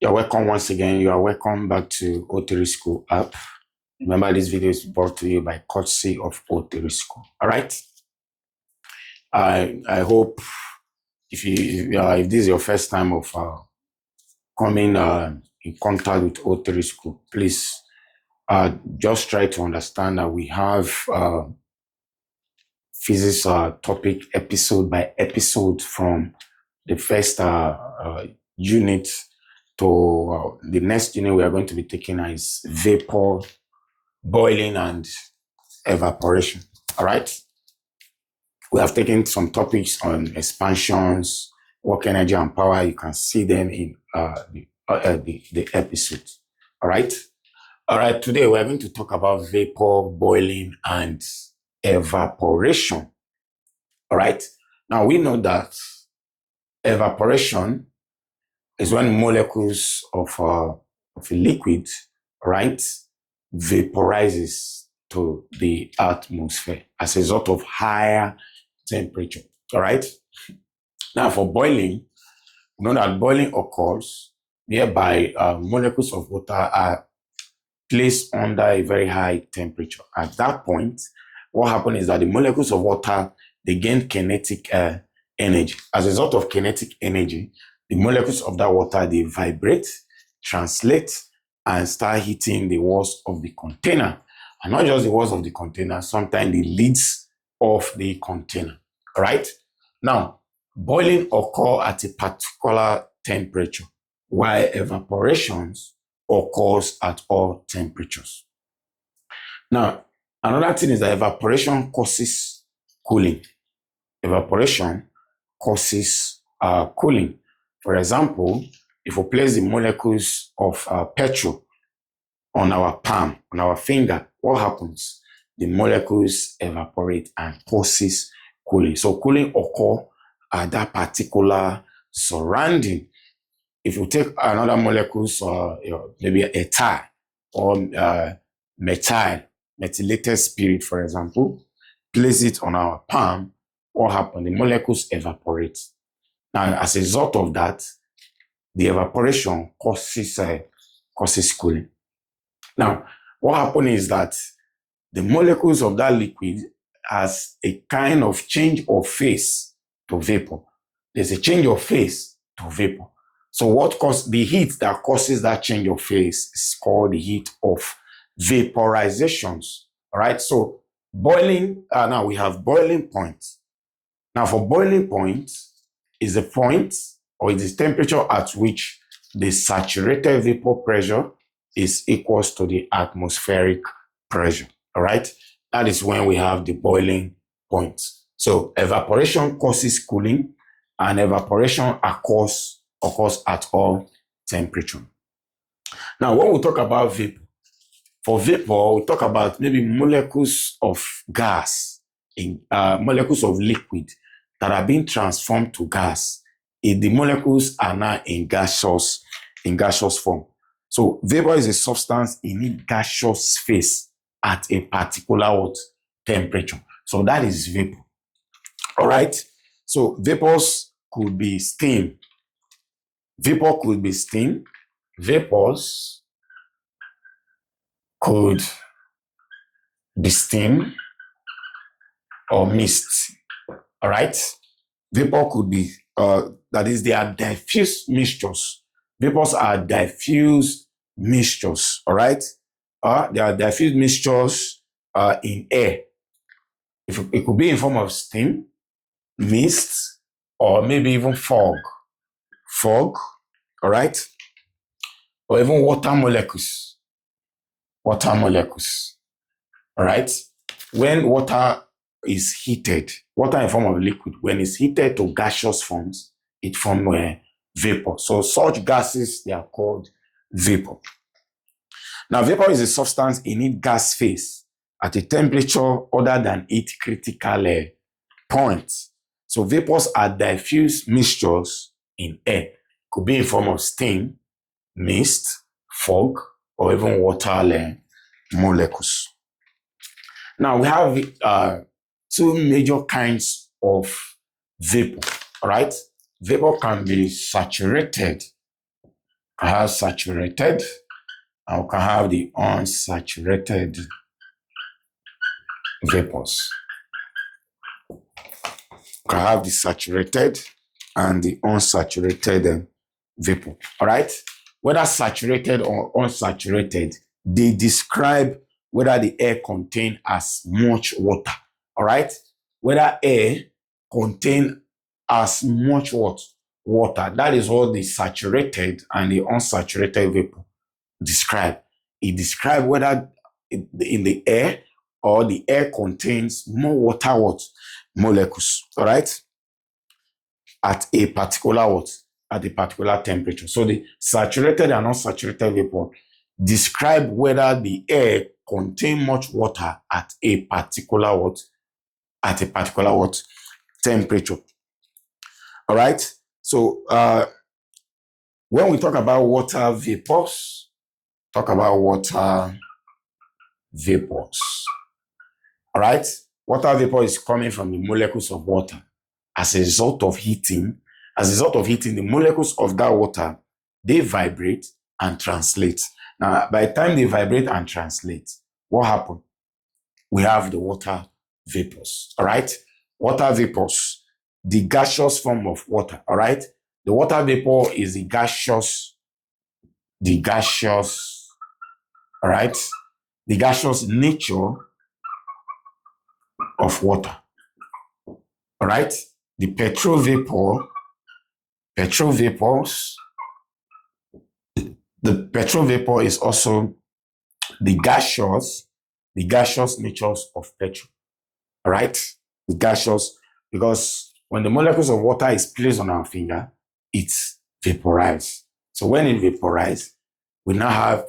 You're welcome once again. You are welcome back to O3 School app. Remember, this video is brought to you by courtesy of O3 School. All right. I hope if this is your first time of coming in contact with O3 School, please just try to understand that we have physics topic episode by episode from the first unit to the next unit we are going to be taking is vapor, boiling, and evaporation. All right. We have taken some topics on expansions, work energy, and power. You can see them in the episode. All right. All right. Today we are going to talk about vapor, boiling, and evaporation. All right. Now we know that evaporation is when molecules of a liquid, right, vaporizes to the atmosphere as a result of higher temperature. All right. Now, for boiling, we know that boiling occurs whereby molecules of water are placed under a very high temperature. At that point, what happens is that the molecules of water, they gain kinetic energy. As a result of kinetic energy, the molecules of that water, they vibrate, translate, and start hitting the walls of the container. And not just the walls of the container, sometimes the lids of the container. All right? Now, boiling occurs at a particular temperature, while evaporations occurs at all temperatures. Now, another thing is that evaporation causes cooling. Evaporation causes cooling. For example, if we place the molecules of petrol on our palm, on our finger, what happens? The molecules evaporate and causes cooling. So cooling occurs at that particular surrounding. If you take another molecules, maybe ethyl or methylated spirit, for example, place it on our palm, what happens? The molecules evaporate. Now, as a result of that, the evaporation causes cooling. Now, what happens is that the molecules of that liquid has a kind of change of phase to vapor. There's a change of phase to vapor. So what causes the heat that causes that change of phase is called the heat of vaporizations. All right. So boiling, now we have boiling point. Now for boiling point is the point or is the temperature at which the saturated vapor pressure is equals to the atmospheric pressure. All right. That is when we have the boiling point. So evaporation causes cooling and evaporation occurs at all temperature. Now, when we talk about vapor, for vapor, we talk about maybe molecules of gas, molecules of liquid that are being transformed to gas. If the molecules are now in gaseous form. So vapor is a substance in its gaseous phase at a particular temperature. So that is vapor. All right. So vapors could be steam. Vapor could be steam. Vapors could be steam or mist. All right. Vapor could be, that is, they are diffuse mixtures. Vapors are diffuse mixtures. All right. They are diffuse mixtures in air. It could be in form of steam, mist, or maybe even fog. Fog, all right? Or even water molecules. Water molecules, all right? When water is heated, water in form of liquid, when it's heated to gaseous forms, it forms vapor. So such gases, they are called vapor. Now, vapor is a substance in its gas phase at a temperature other than its critical point. So vapors are diffuse mixtures in air. Could be in form of steam, mist, fog, or even water molecules. Now we have two major kinds of vapor. All right, vapor can be saturated I have saturated, and we can have the unsaturated vapors. We can have the saturated and the unsaturated vapor. All right? Whether saturated or unsaturated, they describe whether the air contains as much water. All right? Whether air contains as much water. That is what the saturated and the unsaturated vapor describe. It describes whether in the air or the air contains more water molecules. All right? At a particular at a particular temperature. So the saturated and unsaturated vapor describe whether the air contains much water at a particular temperature. All right. So when we talk about water vapors, talk about water vapors. All right. Water vapor is coming from the molecules of water as a result of heating. As a result of heating, the molecules of that water, they vibrate and translate. Now, by the time they vibrate and translate, what happens? We have the water vapors, all right? Water vapors, the gaseous form of water, all right? The water vapor is the gaseous, all right? The gaseous nature of water, all right? The petrol vapors, the petrol vapor is also the gaseous natures of petrol. All right? The gaseous, because when the molecules of water is placed on our finger, it's vaporized. So when it vaporizes, we now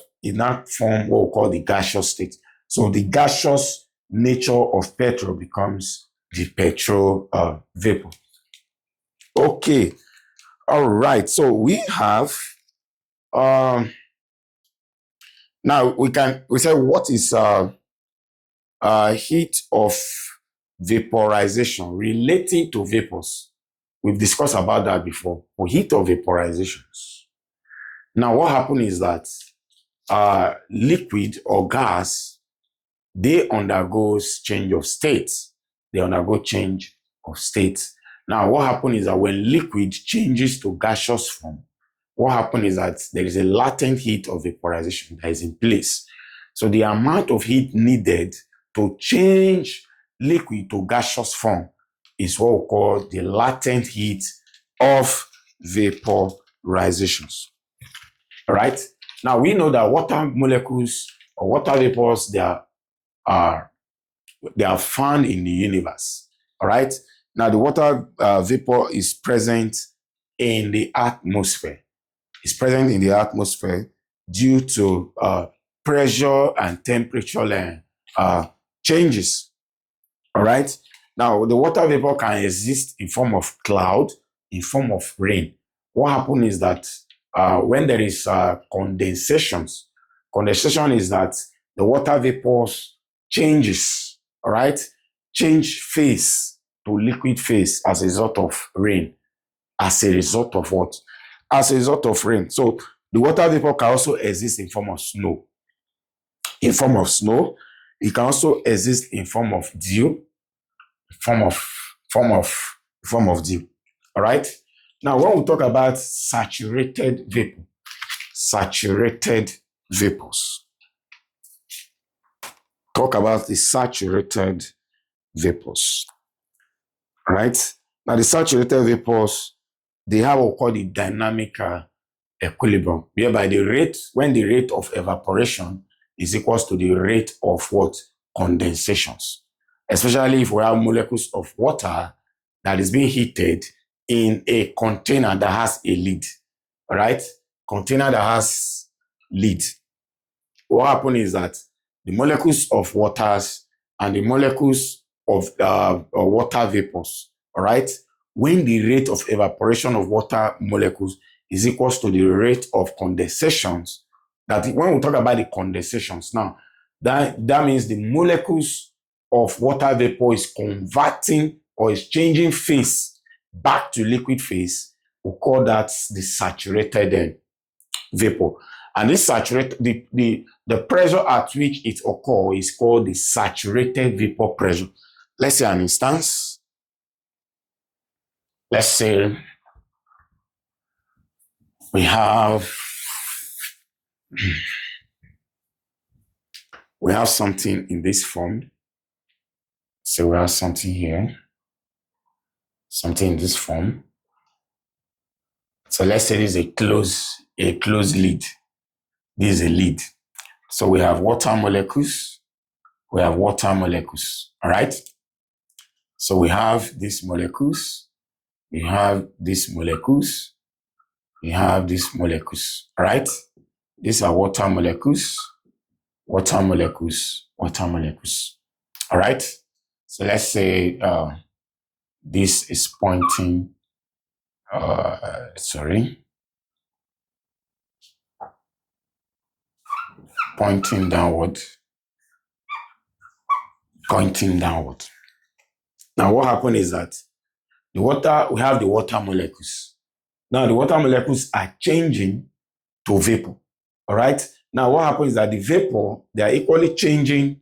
form what we call the gaseous state. So the gaseous nature of petrol becomes the petrol vapor. Okay. All right. So we have now we say what is heat of vaporization relating to vapors. We've discussed about that before. For heat of vaporizations. Now what happens is that liquid or gas, they undergo change of state. They undergo change of state. Now what happens is that when liquid changes to gaseous form, what happens is that there is a latent heat of vaporization that is in place. So the amount of heat needed to change liquid to gaseous form is what we call the latent heat of vaporizations. All right? Now we know that water molecules or water vapors, they are found in the universe. All right? Now the water vapor is present in the atmosphere. It's present in the atmosphere due to pressure and temperature changes. All right. Now, the water vapor can exist in form of cloud, in form of rain. What happens is that when there is condensation is that the water vapors changes, all right, change phase to liquid phase as a result of rain. As a result of what? As a result of rain. So the water vapor can also exist in form of snow. In form of snow, it can also exist in form of dew, form of dew. All right. Now, when we talk about saturated vapors, talk about the saturated vapors. All right. Now, the saturated vapors, they have what we call the dynamic equilibrium, whereby when the rate of evaporation is equals to the rate of what? Condensations. Especially if we have molecules of water that is being heated in a container that has a lid. All right? Container that has lid. What happens is that the molecules of waters and the molecules of water vapors, all right, when the rate of evaporation of water molecules is equals to the rate of condensations, that when we talk about the condensations now, that means the molecules of water vapor is converting or is changing phase back to liquid phase. We call that the saturated vapor. And this saturated, the pressure at which it occurs is called the saturated vapor pressure. Let's say an instance. Let's say we have something in this form. So we have something here, something in this form. So let's say this is a closed lid. This is a lid. So we have water molecules. We have water molecules. All right. So we have these molecules. We have these molecules. We have these molecules. All right. These are water molecules. Water molecules. Water molecules. All right. So let's say this is pointing. Pointing downward. Pointing downward. Now, what happened is that we have the water molecules. Now, the water molecules are changing to vapor. All right. Now, what happens is that the vapor, they are equally changing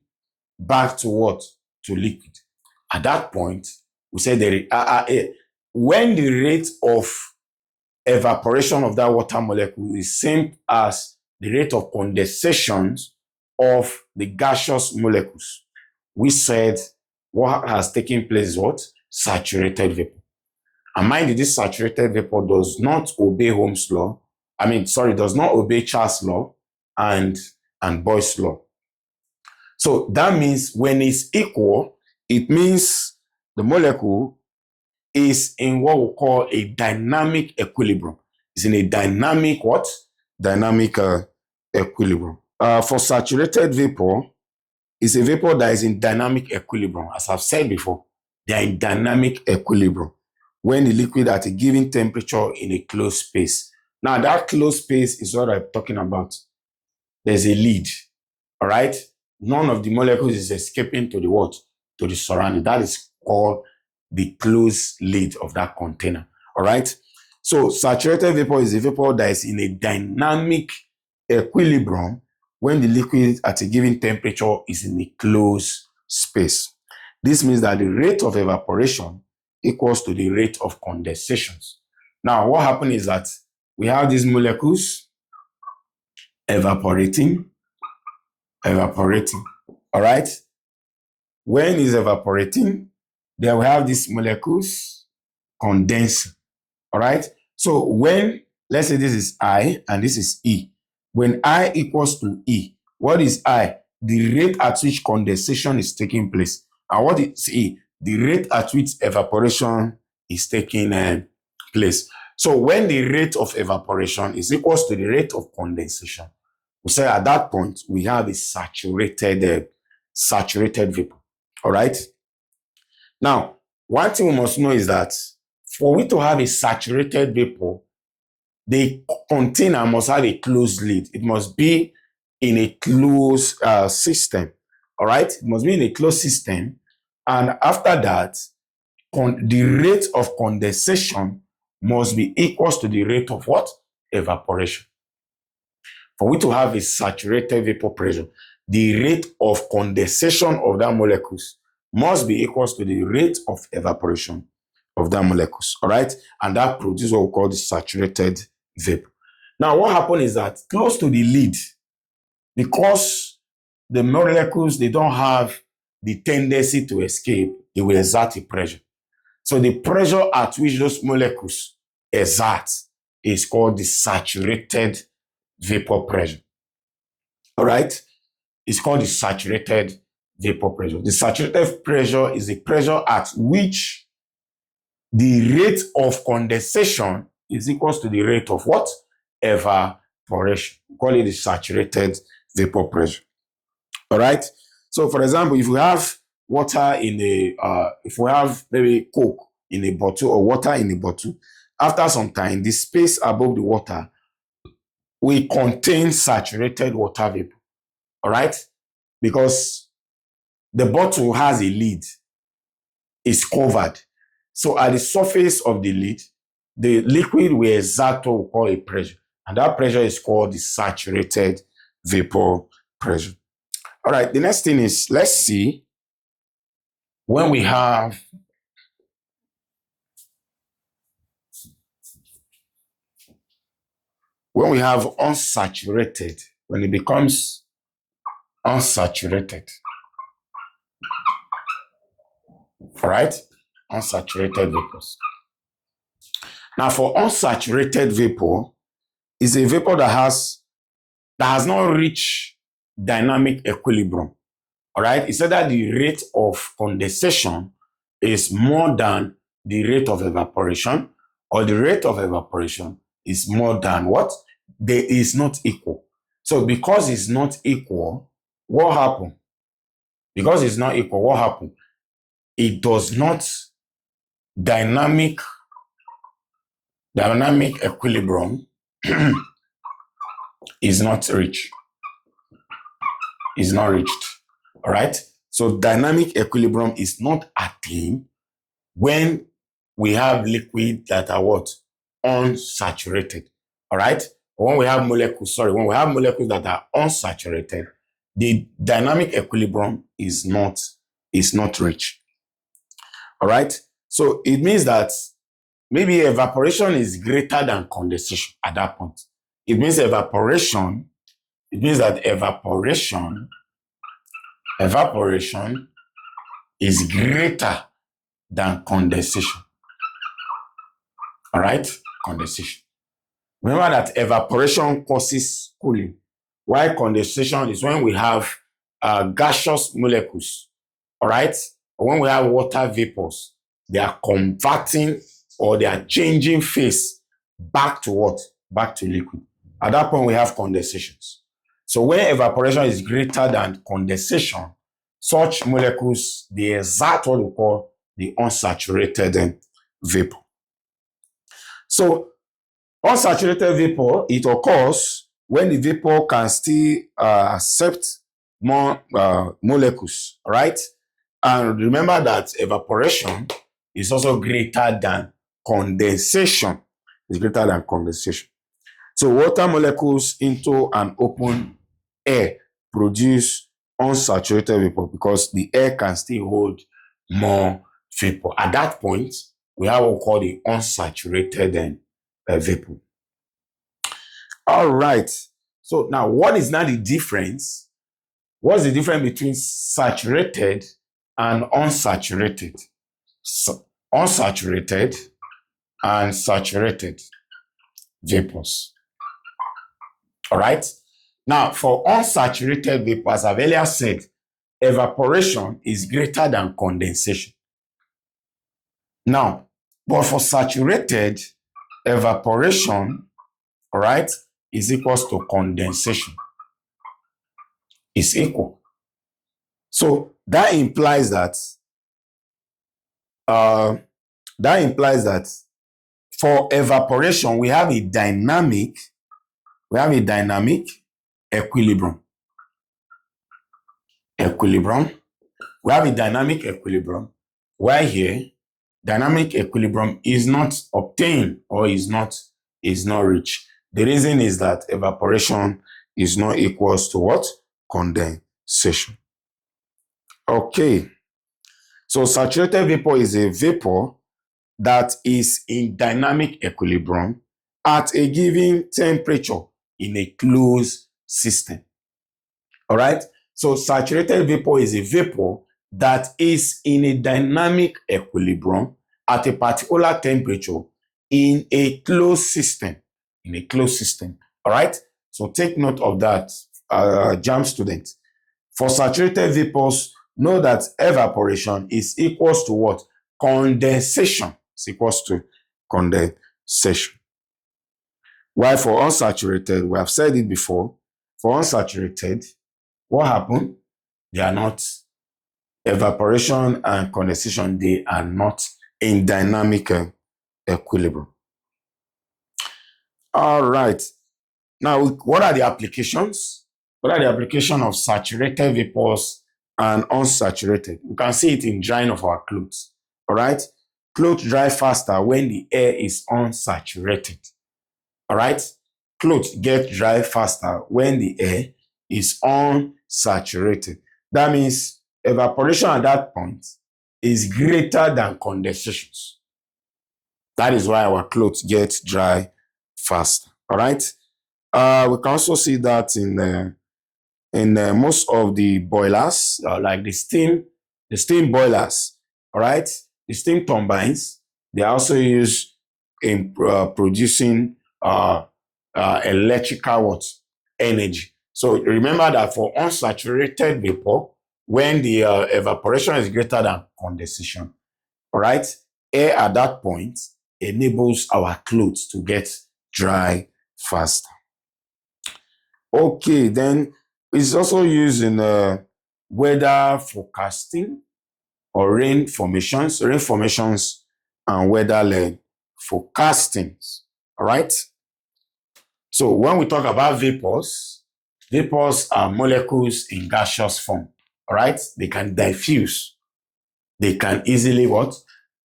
back to what? To liquid. At that point, we say when the rate of evaporation of that water molecule is same as the rate of condensation of the gaseous molecules, we said what has taken place is what? Saturated vapor. And mind you, this saturated vapor does not obey Ohm's law. Does not obey Charles' law and Boyle's law. So that means when it's equal, it means the molecule is in what we call a dynamic equilibrium. It's in a dynamic what? Dynamic equilibrium. For saturated vapor, it's a vapor that is in dynamic equilibrium. As I've said before, they are in dynamic equilibrium when the liquid at a given temperature in a closed space. Now, that closed space is what I'm talking about. There's a lid, all right? None of the molecules is escaping to the what? To the surrounding. That is called the closed lid of that container, all right? So saturated vapor is a vapor that is in a dynamic equilibrium when the liquid at a given temperature is in a closed space. This means that the rate of evaporation equals to the rate of condensation. Now, what happens is that we have these molecules evaporating, all right? When it's evaporating, then we have these molecules condensing, all right? So when, let's say this is I and this is E. When I equals to E, what is I? The rate at which condensation is taking place. And what is E? The rate at which evaporation is taking place. So when the rate of evaporation is equals to the rate of condensation, we say at that point, we have a saturated vapor, all right? Now, one thing we must know is that for we to have a saturated vapor, the container must have a closed lid. It must be in a closed system, all right? It must be in a closed system. And after that, the rate of condensation must be equal to the rate of what? Evaporation. For we to have a saturated vapor pressure, the rate of condensation of that molecules must be equal to the rate of evaporation of that molecules, all right? And that produces what we call the saturated vapor. Now, what happens is that close to the lid, because the molecules, they don't have the tendency to escape, they will exert a pressure. So the pressure at which those molecules exert is called the saturated vapor pressure. All right? It's called the saturated vapor pressure. The saturated pressure is the pressure at which the rate of condensation is equal to the rate of what? Evaporation. We call it the saturated vapor pressure. All right? So, for example, if we have water in if we have maybe Coke in a bottle or water in a bottle, after some time, the space above the water will contain saturated water vapor. All right? Because the bottle has a lid, it's covered. So at the surface of the lid, the liquid will exert what we call a pressure. And that pressure is called the saturated vapor pressure. All right, the next thing is, let's see when we have unsaturated, when it becomes unsaturated. All right, unsaturated vapors. Now, for unsaturated vapor, is a vapor that has not reached dynamic equilibrium. All right, it said that the rate of condensation is more than the rate of evaporation, or the rate of evaporation is more than what? They is not equal. So because it's not equal, what happened? Because it's not equal, what happened? It does not dynamic equilibrium is not reached. Is not reached. All right. So dynamic equilibrium is not attained when we have liquid that are what? Unsaturated. All right. When we have molecules that are unsaturated, the dynamic equilibrium is not reached. All right. So it means that maybe evaporation is greater than condensation at that point. It means that evaporation is greater than condensation. All right, condensation. Remember that evaporation causes cooling, while condensation is when we have gaseous molecules. All right, when we have water vapors, they are converting, or they are changing phase back to what? Back to liquid. At that point, we have condensations. So when evaporation is greater than condensation, such molecules, they exert what we call the unsaturated vapor. So unsaturated vapor, it occurs when the vapor can still accept more molecules, right? And remember that evaporation is also greater than condensation. It's greater than condensation. So water molecules into an open air produce unsaturated vapor because the air can still hold more vapor. At that point, we have what we call the unsaturated vapor. All right. So now, what is now the difference? What's the difference between saturated and unsaturated? So, unsaturated and saturated vapors. All right. Now, for unsaturated vapors, I've earlier said, evaporation is greater than condensation. Now, but for saturated, evaporation, all right, is equals to condensation. It's equal. So that implies that for evaporation, we have a dynamic equilibrium. We have a dynamic equilibrium. While here, dynamic equilibrium is not obtained, or is not reached. The reason is that evaporation is not equals to what? Condensation. Okay. So saturated vapor is a vapor that is in dynamic equilibrium at a given temperature in a closed system. All right. So saturated vapor is a vapor that is in a dynamic equilibrium at a particular temperature in a closed system. All right. So take note of that, JAMB students. For saturated vapors, know that evaporation is equals to what? Condensation. It's equals to condensation. While for unsaturated, we have said it before, for unsaturated, what happened? They are not, evaporation and condensation, they are not in dynamic equilibrium. All right. Now, what are the applications? What are the applications of saturated vapors and unsaturated? You can see it in drying of our clothes. All right. Clothes dry faster when the air is unsaturated. All right. clothes get dry faster when the air is unsaturated. That means evaporation at that point is greater than condensation. That is why our clothes get dry faster. All right. We can also see that in most of the boilers, like the steam boilers. All right, the steam turbines. They are also used in producing electrical energy. So remember that for unsaturated vapor, when the evaporation is greater than condensation, all right, air at that point enables our clothes to get dry faster. Okay, then it's also used in weather forecasting or rain formations and weather forecasting. All right. So when we talk about vapors, vapors are molecules in gaseous form. All right. They can diffuse. They can easily what?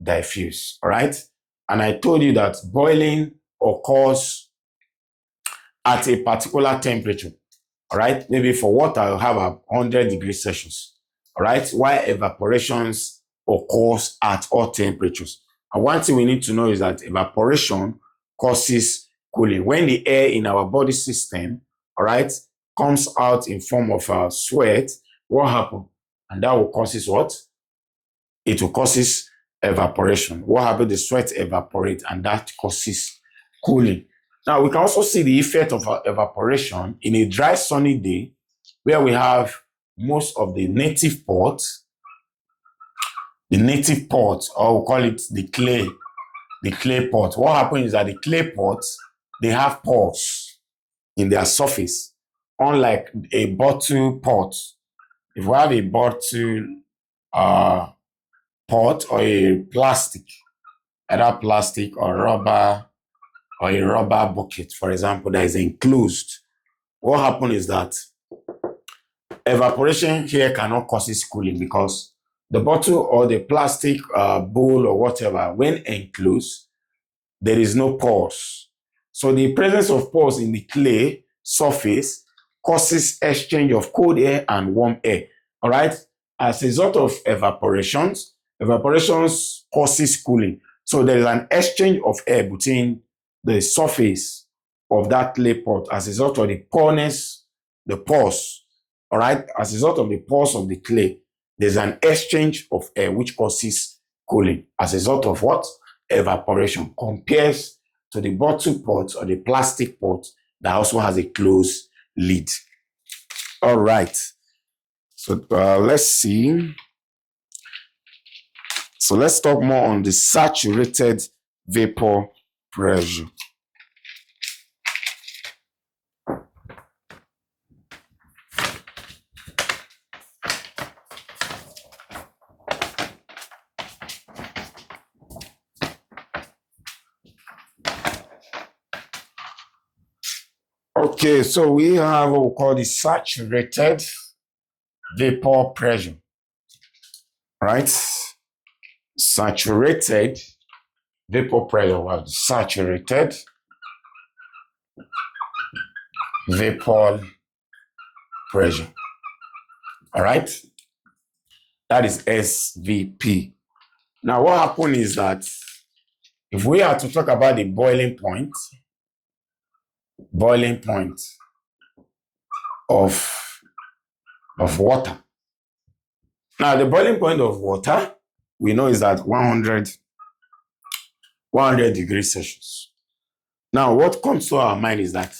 Diffuse. All right. And I told you that boiling occurs at a particular temperature. All right. Maybe for water, you have 100 degrees Celsius. All right. While evaporations occurs at all temperatures. And one thing we need to know is that evaporation causes cooling. When the air in our body system, all right, comes out in form of sweat, what happens? And that will cause what? It will cause evaporation. What happens? The sweat evaporate, and that causes cooling. Now, we can also see the effect of evaporation in a dry, sunny day where we have most of the native pots, or we'll call it the clay pot. What happens is that the clay pots, they have pores in their surface, unlike a bottle pot. If we have a bottle pot or a plastic, either plastic or rubber, or a rubber bucket, for example, that is enclosed, what happens is that evaporation here cannot cause cooling because the bottle or the plastic bowl or whatever, when enclosed, there is no pores. So the presence of pores in the clay surface causes exchange of cold air and warm air. All right. As a result of evaporations causes cooling. So there is an exchange of air between the surface of that clay pot as a result of the pores. All right. As a result of the pores of the clay, there's an exchange of air which causes cooling as a result of what? Evaporation, compares to the bottle pot or the plastic pot that also has a closed lid. All right. So let's see. So let's talk more on the saturated vapor pressure. Okay, so we have what we call the saturated vapor pressure, right? Saturated vapor pressure was saturated vapor pressure. All right, that is SVP. Now, what happened is that if we are to talk about the boiling point of water. Now, the boiling point of water, we know is at 100 degrees Celsius. Now, what comes to our mind is that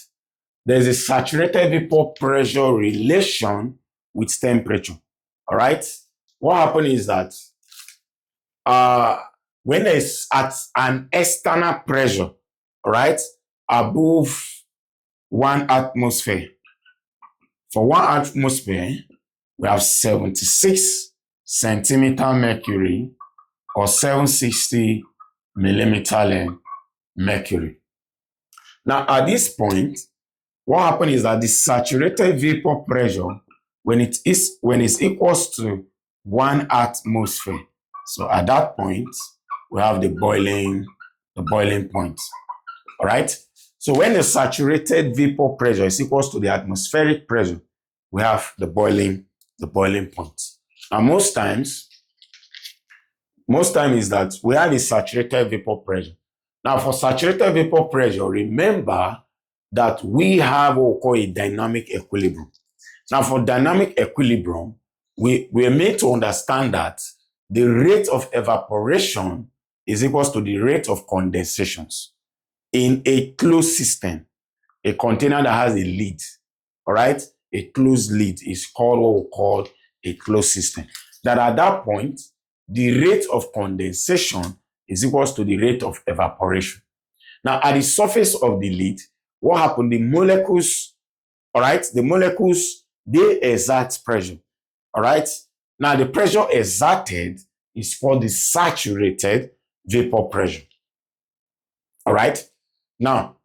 there's a saturated vapor pressure relation with temperature. All right. What happens is that when it's at an external pressure, all right, above 1 atmosphere. For 1 atmosphere, we have 76 centimeter mercury or 760 millimeter mercury. Now, at this point, what happens is that the saturated vapor pressure, when it's equals to 1 atmosphere, so at that point, we have the boiling point. All right. So when the saturated vapor pressure is equals to the atmospheric pressure, we have the boiling point. And most times is that we have a saturated vapor pressure. Now, for saturated vapor pressure, remember that we have what we call a dynamic equilibrium. Now, for dynamic equilibrium, we are made to understand that the rate of evaporation is equal to the rate of condensations in a closed system, a container that has a lid. All right, a closed lid is called what we call a closed system. That at that point, the rate of condensation is equal to the rate of evaporation. Now, at the surface of the lid, what happened? The molecules, all right, they exert pressure, all right? Now, the pressure exerted is called the saturated vapor pressure, all right? Now,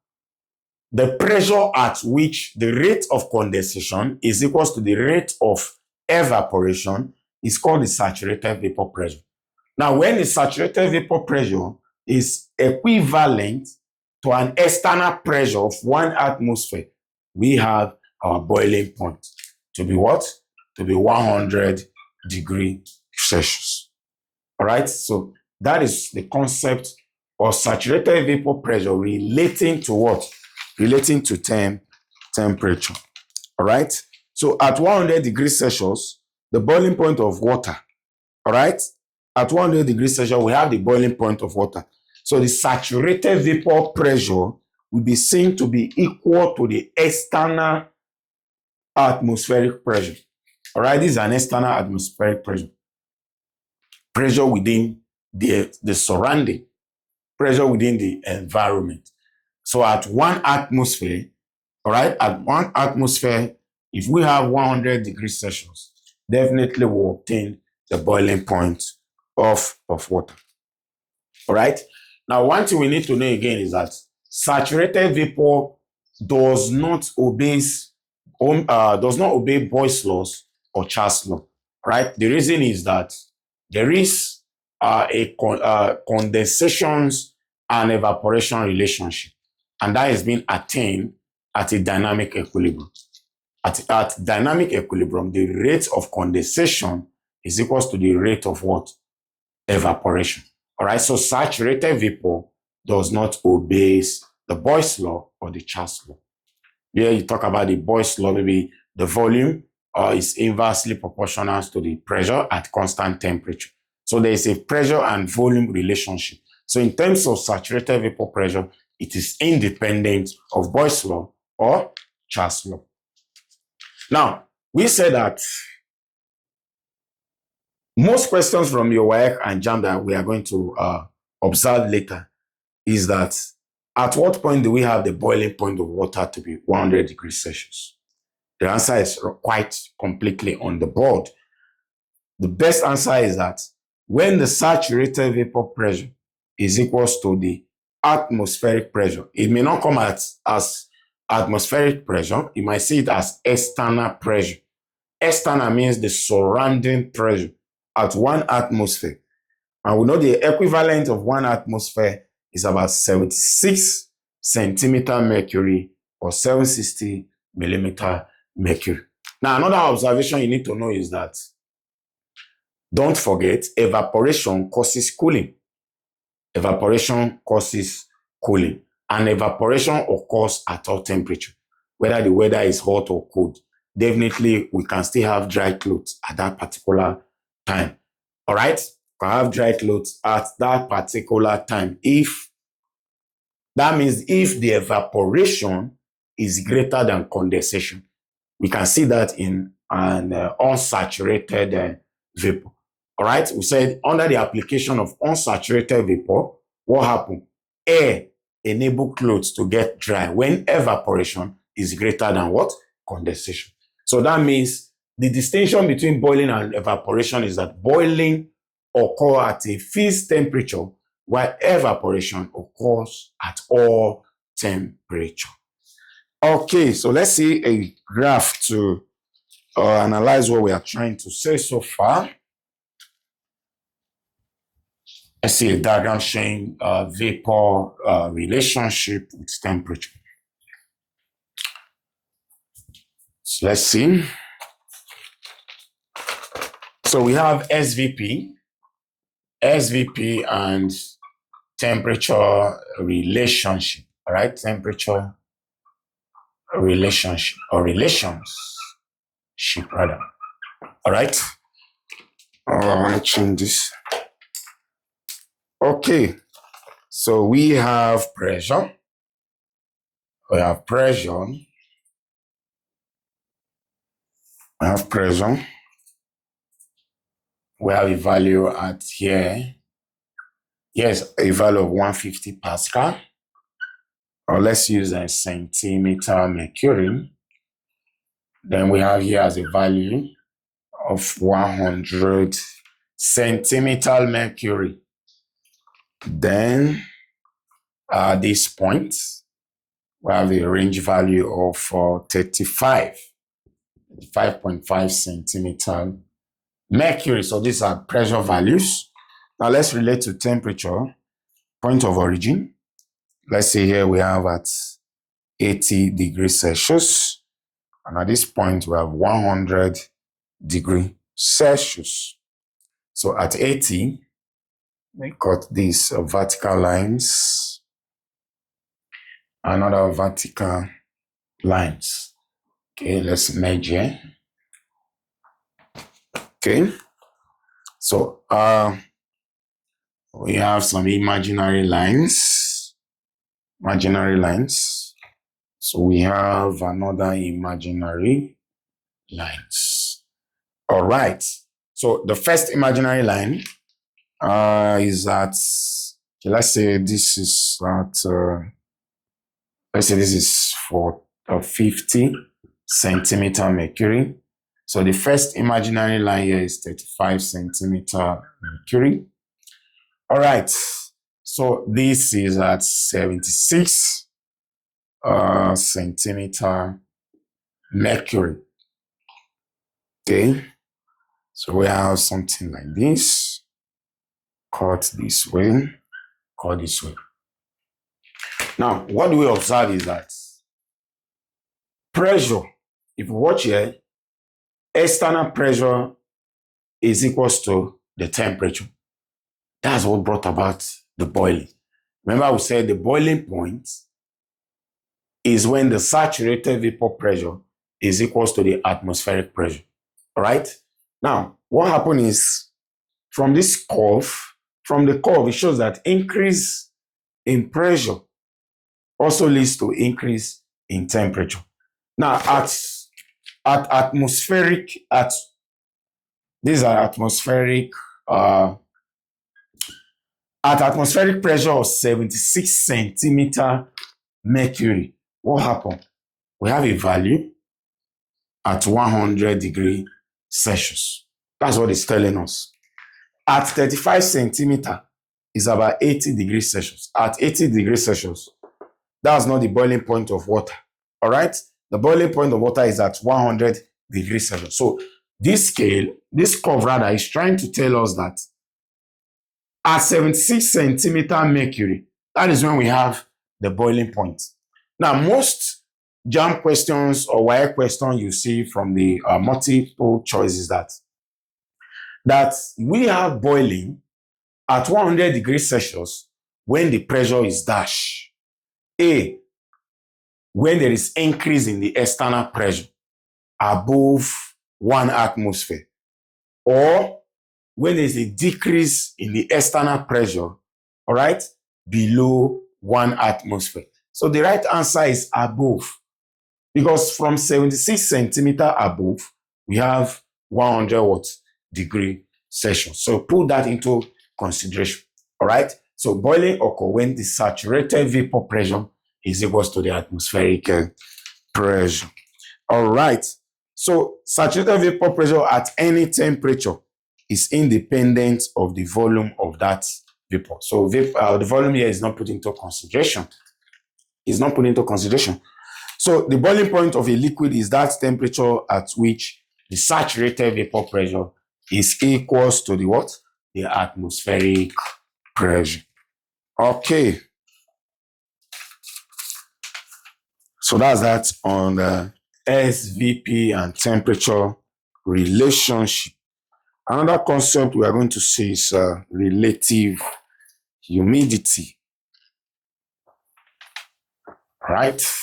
the pressure at which the rate of condensation is equal to the rate of evaporation is called the saturated vapor pressure. Now, when the saturated vapor pressure is equivalent to an external pressure of 1 atmosphere, we have our boiling point to be what? To be 100 degrees Celsius. All right, so that is the concept of saturated vapor pressure relating to what? Relating to temperature. All right, so at 100 degrees Celsius, the boiling point of water, all right, at 100 degrees Celsius, we have the boiling point of water. So the saturated vapor pressure will be seen to be equal to the external atmospheric pressure. All right, this is an external atmospheric pressure. Pressure within the surrounding, pressure within the environment. So at 1 atmosphere, all right, at 1 atmosphere, if we have 100 degrees Celsius, definitely we'll obtain the boiling point of water. All right. Now, one thing we need to know again is that saturated vapor does not obey Boyle's laws or Charles' law. Right. The reason is that there is condensations and evaporation relationship, and that is being attained at a dynamic equilibrium. At dynamic equilibrium, the rate of condensation is equal to the rate of what? Evaporation. All right, so saturated vapor does not obey the Boyle's law or the Charles' law. Here you talk about the Boyle's law, maybe the volume is inversely proportional to the pressure at constant temperature. So there is a pressure and volume relationship. So in terms of saturated vapor pressure, it is independent of Boyle's law or Charles' law. Now, we said that most questions from your WAEC and JAMB that we are going to observe later is that at what point do we have the boiling point of water to be 100 degrees Celsius? The answer is quite completely on the board. The best answer is that when the saturated vapor pressure is equal to the atmospheric pressure, it may not come as atmospheric pressure, you might see it as external pressure. External means the surrounding pressure at 1 atmosphere. And we know the equivalent of 1 atmosphere is about 76 centimeter mercury or 760 millimeter mercury. Now, another observation you need to know is that don't forget, evaporation causes cooling. Evaporation causes cooling. And evaporation occurs at all temperature, whether the weather is hot or cold. Definitely, we can still have dry clothes at that particular time. All right? We can have dry clothes at that particular time. That means if the evaporation is greater than condensation. We can see that in an unsaturated vapor. All right? We said under the application of unsaturated vapor, what happened? Air enable clothes to get dry when evaporation is greater than what? Condensation. So that means the distinction between boiling and evaporation is that boiling occurs at a fixed temperature while evaporation occurs at all temperature. Okay, so let's see a graph to analyze what we are trying to say so far. I see a diagram showing vapor relationship with temperature. So let's see. So we have SVP and temperature relationship. All right, temperature relationship or relationship rather. All right. I want to change this. Okay. So we have pressure. We have pressure. We have pressure. We have a value at here. Yes, a value of 150 Pascal. Or let's use a centimeter mercury. Then we have here as a value of 100 centimeter mercury. Then at this point, we have a range value of 5.5 centimeter mercury. So these are pressure values. Now let's relate to temperature, point of origin. Let's say here we have at 80 degrees Celsius. And at this point, we have 100 degrees Celsius. So at 80, we got these vertical lines, another vertical lines. Okay, let's measure. Okay, so we have some imaginary lines. So we have another imaginary lines. All right. So the first imaginary line is at, okay, let's say this is at, let's say this is for 50 centimeter mercury. So the first imaginary line here is 35 centimeter mercury. All right. So this is at 76 centimeter mercury. Okay. So we have something like this. Cut this way. Cut this way. Now, what we observe is that pressure, if you watch here, external pressure is equals to the temperature. That's what brought about the boiling. Remember, we said the boiling point is when the saturated vapor pressure is equals to the atmospheric pressure. All right? Now, what happened is from this curve, it shows that increase in pressure also leads to increase in temperature. Now, at atmospheric pressure of 76 centimeter mercury, what happened? We have a value at 100 degrees Celsius. That's what it's telling us. At 35 centimeter is about 80 degrees Celsius. At 80 degrees Celsius, that's not the boiling point of water. All right? The boiling point of water is at 100 degrees Celsius. So this curve rather, is trying to tell us that at 76 centimeter mercury, that is when we have the boiling point. Now, most JAMB questions or WAEC questions you see from the multiple choices that we have boiling at 100 degrees Celsius when the pressure is dash. A, when there is increase in the external pressure above 1 atmosphere, or when there is a decrease in the external pressure, all right, below 1 atmosphere. So the right answer is above, because from 76 centimeter above, we have 100 degree Celsius. So put that into consideration. All right. So boiling occurs when the saturated vapor pressure is equal to the atmospheric pressure. All right. So saturated vapor pressure at any temperature is independent of the volume of that vapor. So the volume here is not put into consideration. It's not put into consideration. So the boiling point of a liquid is that temperature at which the saturated vapor pressure is equals to the what? The atmospheric pressure. Okay. So that's that on the SVP and temperature relationship. Another concept we are going to see is relative humidity. Right?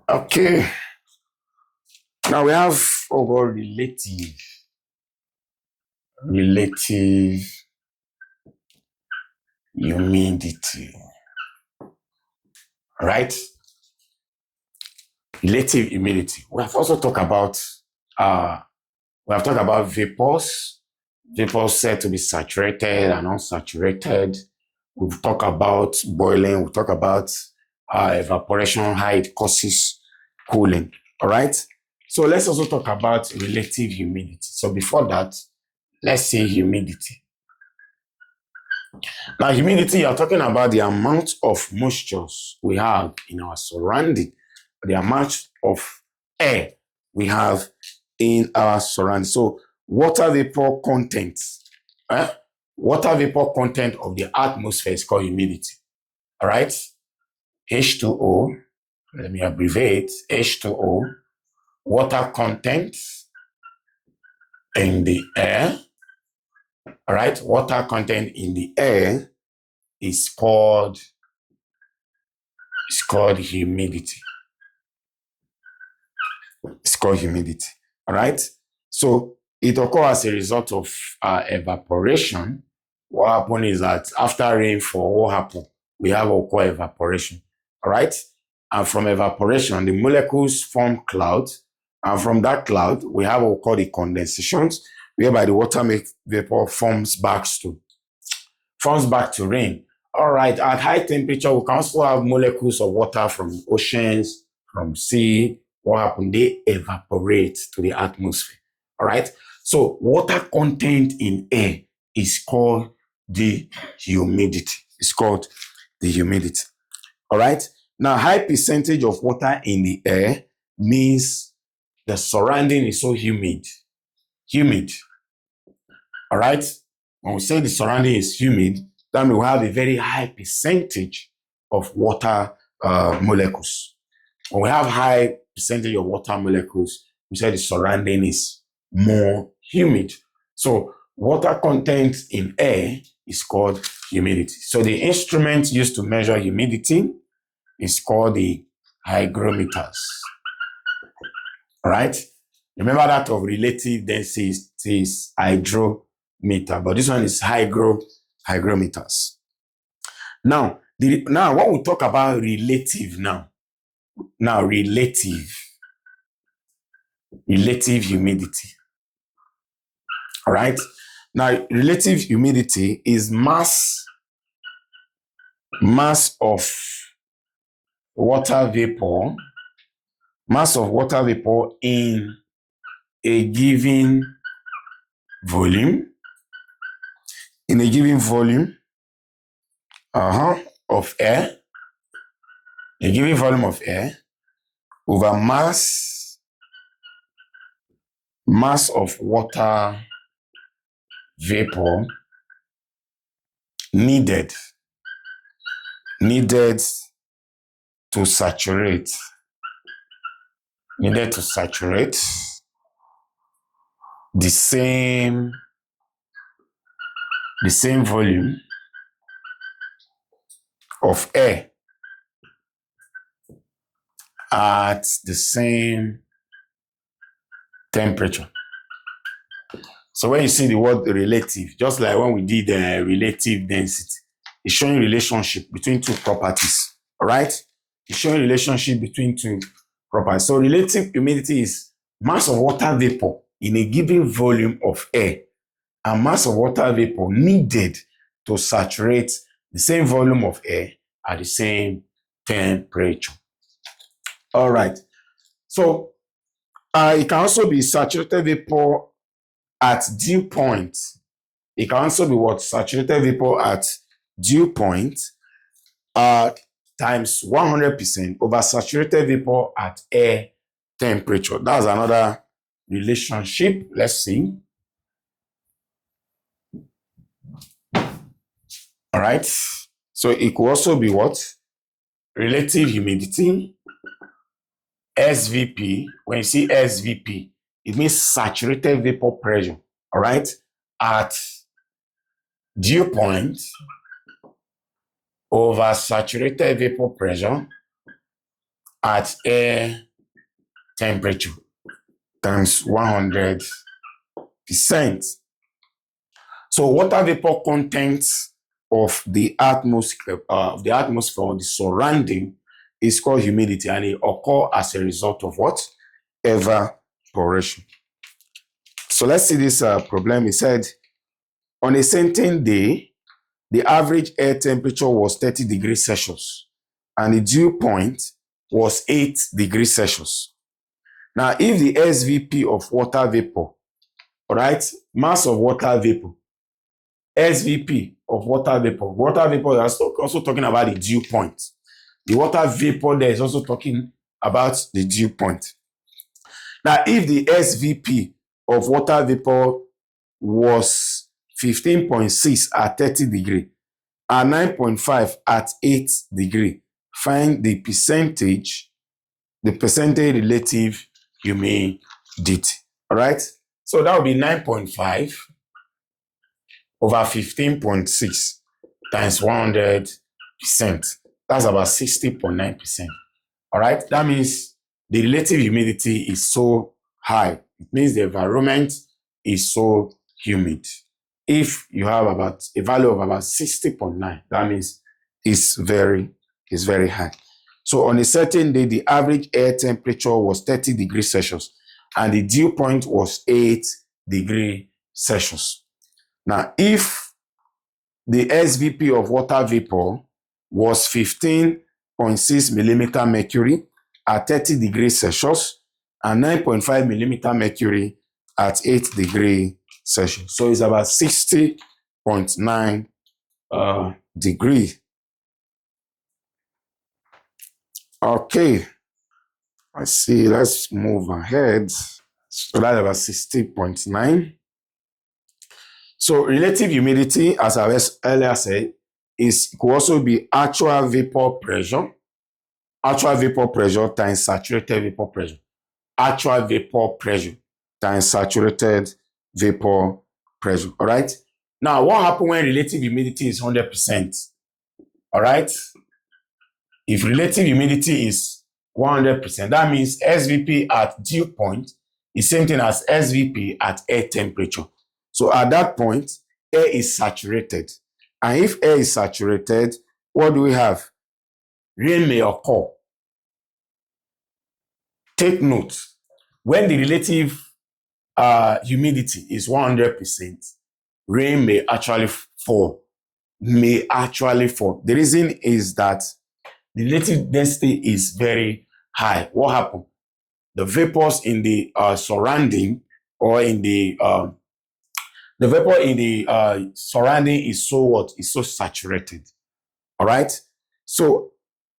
Okay. Now we have over relative humidity. Right? Relative humidity. We have also talked about vapors. Vapors said to be saturated and unsaturated. We've talked about boiling. We've talked about evaporation, how it causes cooling. All right. So let's also talk about relative humidity. So before that, let's say humidity. Now, humidity, you're talking about the amount of moisture we have in our surrounding, the amount of air we have in our surrounding. So water vapor content, water vapor content of the atmosphere is called humidity. All right? H2O, let me abbreviate, H2O, water content in the air. All right? Water content in the air is called humidity. It's called humidity. All right. So it occurs as a result of evaporation. What happens is that after rainfall, what happens? We have what we call evaporation. All right. And from evaporation, the molecules form clouds. And from that cloud, we have what we call the condensations, whereby the water vapor forms back to rain. All right. At high temperature, we can also have molecules of water from oceans, from sea. What happens? They evaporate to the atmosphere. All right. So water content in air is called the humidity. It's called the humidity. All right. Now, high percentage of water in the air means the surrounding is so humid. All right. When we say the surrounding is humid, that means we have a very high percentage of water molecules. When we have high percentage of water molecules, we say the surrounding is more humid. So water content in air is called humidity. So the instrument used to measure humidity is called the hygrometers. All right. Remember that of relative density is hydrometer, but this one is hygrometers. Now, when we talk about relative relative humidity. All right. Now, relative humidity is mass of water vapor in a given volume. Of air. A given volume of air over mass of water vapor needed to saturate the same volume of air at the same temperature. So when you see the word relative, just like when we did relative density, it's showing relationship between two properties. All right? It's showing relationship between two properties. So relative humidity is mass of water vapor in a given volume of air and mass of water vapor needed to saturate the same volume of air at the same temperature. All right. So it can also be saturated vapor at dew point. It can also be what? Saturated vapor at dew point times 100% over saturated vapor at air temperature. That's another relationship. Let's see. All right. So it could also be what? Relative humidity, SVP. When you see SVP, it means saturated vapor pressure. All right. At dew point over saturated vapor pressure at air temperature times 100%. So water vapor content of the atmosphere, the surrounding, is called humidity, and it occurs as a result of what? Evaporation. So let's see this problem. It said, on a certain day, the average air temperature was 30 degrees Celsius, and the dew point was 8 degrees Celsius. Now, if the SVP of water vapor, all right, mass of water vapor, SVP of water vapor is also talking about the dew point. The water vapor there is also talking about the dew point. Now, if the SVP of water vapor was 15.6 at 30 degree and 9.5 at 8 degree, find the percentage relative humidity. All right? So that would be 9.5 over 15.6 times 100%. That's about 60.9%. All right? That means the relative humidity is so high. It means the environment is so humid. If you have about a value of about 60.9, that means it's very high. So on a certain day, the average air temperature was 30 degrees Celsius and the dew point was 8 degrees Celsius. Now, if the SVP of water vapor was 15.6 millimeter mercury at 30 degrees Celsius and 9.5 millimeter mercury at 8 degrees Celsius. So it's about 60.9 degree. Okay. Let's see. Let's move ahead. So that's about 60.9. So relative humidity, as I earlier said, could also be actual vapor pressure. Actual vapor pressure times saturated vapor pressure. Actual vapor pressure times saturated vapor pressure. All right. Now, what happens when relative humidity is 100%? All right. If relative humidity is 100%, that means SVP at dew point is same thing as SVP at air temperature. So at that point, air is saturated. And if air is saturated, what do we have? Rain may occur. Take note, when the relative humidity is 100%, rain may actually fall. The reason is that the relative density is very high. What happened? The vapors in the surrounding or in the vapor in the surrounding is so what? Is so saturated. All right. So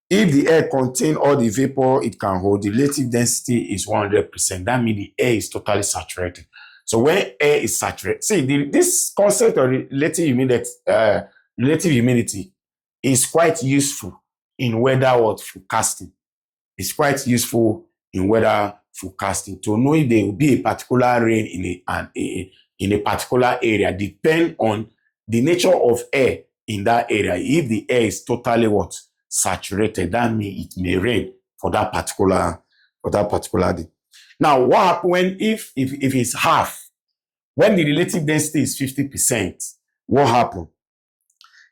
if the air contains all the vapor it can hold, the relative density is 100%. That means the air is totally saturated. So when air is saturated, see this concept of relative humidity is quite useful in weather forecasting. It's quite useful in weather forecasting to know if there will be a particular rain in a particular area, depend on the nature of air in that area. If the air is totally saturated, that means it may rain for that particular day. Now, what happens when if it's half? When the relative density is 50%, what happens?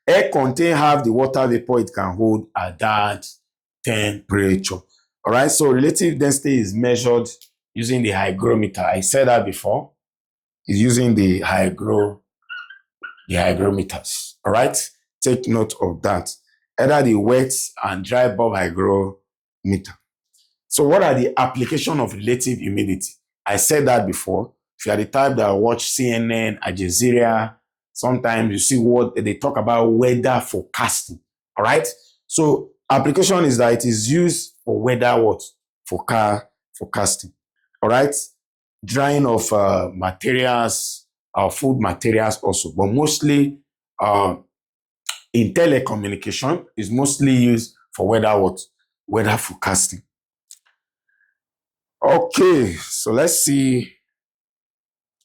Air contains half the water vapor it can hold at that temperature. All right, so relative density is measured using the hygrometer. I said that before. It's using the hygrometers. All right, take note of that. Either the wet and dry bulb hygrometer. So what are the applications of relative humidity? I said that before. If you are the type that watch CNN, Al Jazeera, sometimes you see what they talk about weather forecasting. All right. So application is that it is used for weather forecasting. All right. drying of materials, food materials also, but mostly in telecommunication is mostly used for weather forecasting. Okay, so let's see.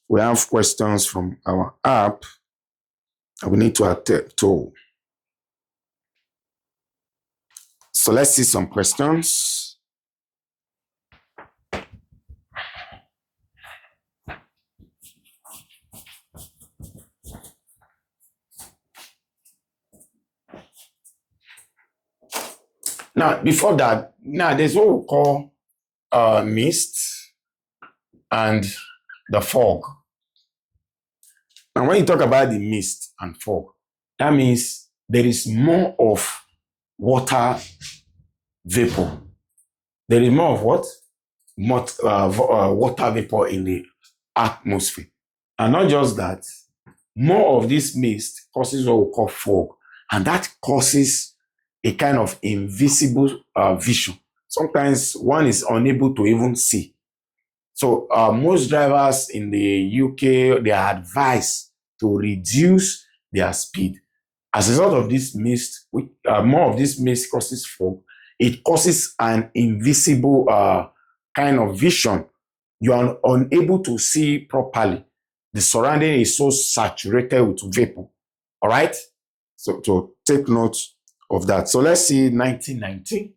We have questions from our app and we need to attend to. So let's see some questions. Now, before that, there's what we call mist and the fog. Now, when you talk about the mist and fog, that means there is more of water vapor. There is more of what? Water vapor in the atmosphere. And not just that, more of this mist causes what we call fog. And that causes a kind of invisible vision. Sometimes one is unable to even see. So most drivers in the UK, they are advised to reduce their speed. As a result of this mist, more of this mist causes fog. It causes an invisible kind of vision. You are unable to see properly. The surrounding is so saturated with vapor. All right? So to take note of that. So let's see 1990.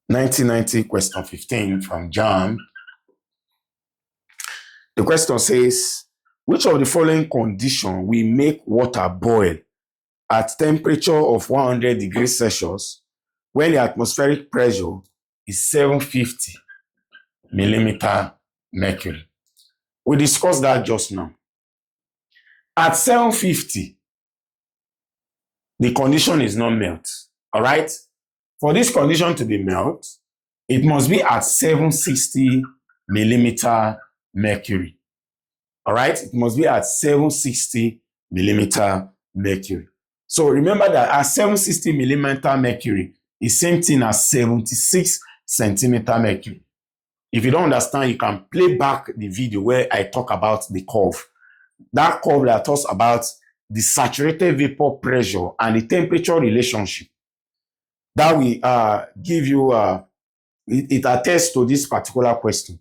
1990, question 15 from JAMB. The question says, which of the following conditions will make water boil at temperature of 100 degrees Celsius when the atmospheric pressure is 750 millimeter mercury? We discussed that just now. At 750, the condition is not melt. All right? For this condition to be melt, it must be at 760 millimeter mercury. All right? It must be at 760 millimeter mercury. So remember that at 760 millimeter mercury is same thing as 76 centimeter mercury. If you don't understand, you can play back the video where I talk about the curve. That curve that talks about the saturated vapor pressure and the temperature relationship. That will give you, it attests to this particular question.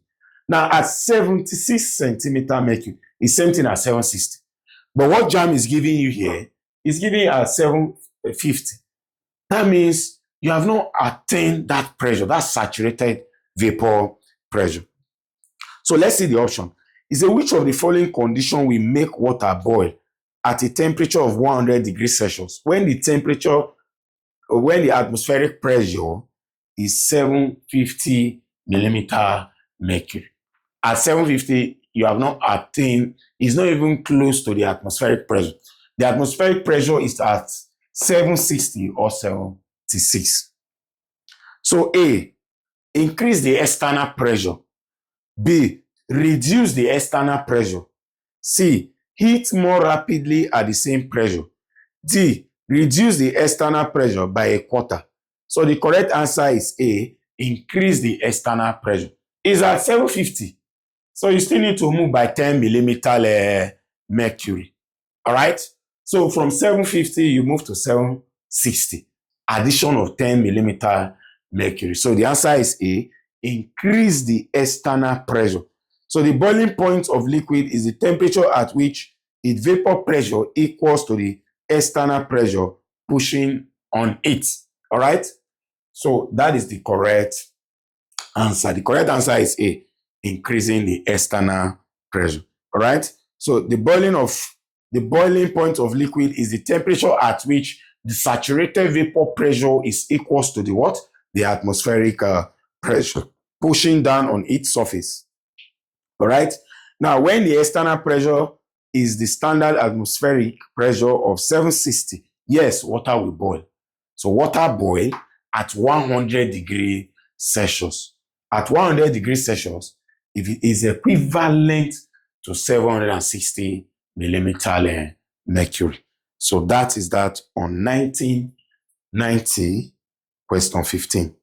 Now, at 76 centimeter mercury, it's same thing as 760. But what JAMB is giving you here is giving you at 750. That means you have not attained that pressure, that saturated vapor pressure. So let's see the option. It says, which of the following condition will make water boil at a temperature of 100 degrees Celsius when the atmospheric pressure is 750 millimeter mercury? At 750, you have not attained, it's not even close to the atmospheric pressure. The atmospheric pressure is at 760 or 76. So A, increase the external pressure. B, reduce the external pressure. C, heat more rapidly at the same pressure. D, reduce the external pressure by a quarter. So the correct answer is A, increase the external pressure. It's at 750. So you still need to move by 10 millimeter mercury. All right? So from 750, you move to 760. Addition of 10 millimeter mercury. So the answer is A, increase the external pressure. So the boiling point of liquid is the temperature at which its vapor pressure equals to the external pressure pushing on it. All right? So that is the correct answer. The correct answer is A, increasing the external pressure. All right? So the boiling point of liquid is the temperature at which the saturated vapor pressure is equals to the what? The atmospheric pressure pushing down on its surface. All right? Now, when the external pressure is the standard atmospheric pressure of 760, yes, water will boil. So water boil at 100 degrees Celsius. At 100 degrees Celsius, if it is equivalent to 760 millimeter mercury. So that is that on 1990, question 15.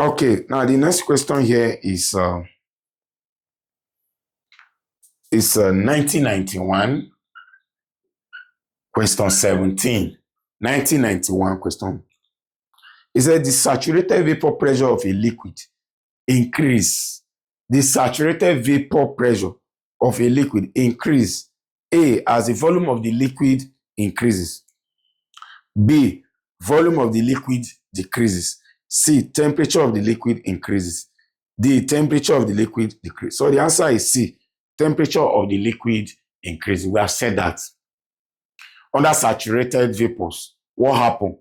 Okay, now the next question here is 1991, question 17. 1991 question. It said the saturated vapor pressure of a liquid increase. The saturated vapor pressure of a liquid increase. A, as the volume of the liquid increases. B, volume of the liquid decreases. C, temperature of the liquid increases. D, temperature of the liquid decreases. So the answer is C, temperature of the liquid increases. We have said that. Under saturated vapors, what happens?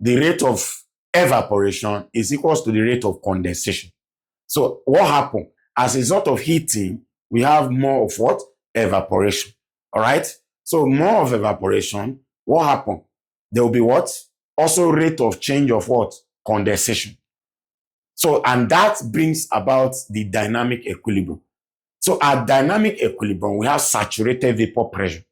The rate of evaporation is equal to the rate of condensation. So what happens? As a result of heating, we have more of what? Evaporation. All right? So more of evaporation, what happens? There will be what? Also rate of change of what? Condensation. So, and that brings about the dynamic equilibrium. So at dynamic equilibrium, we have saturated vapor pressure.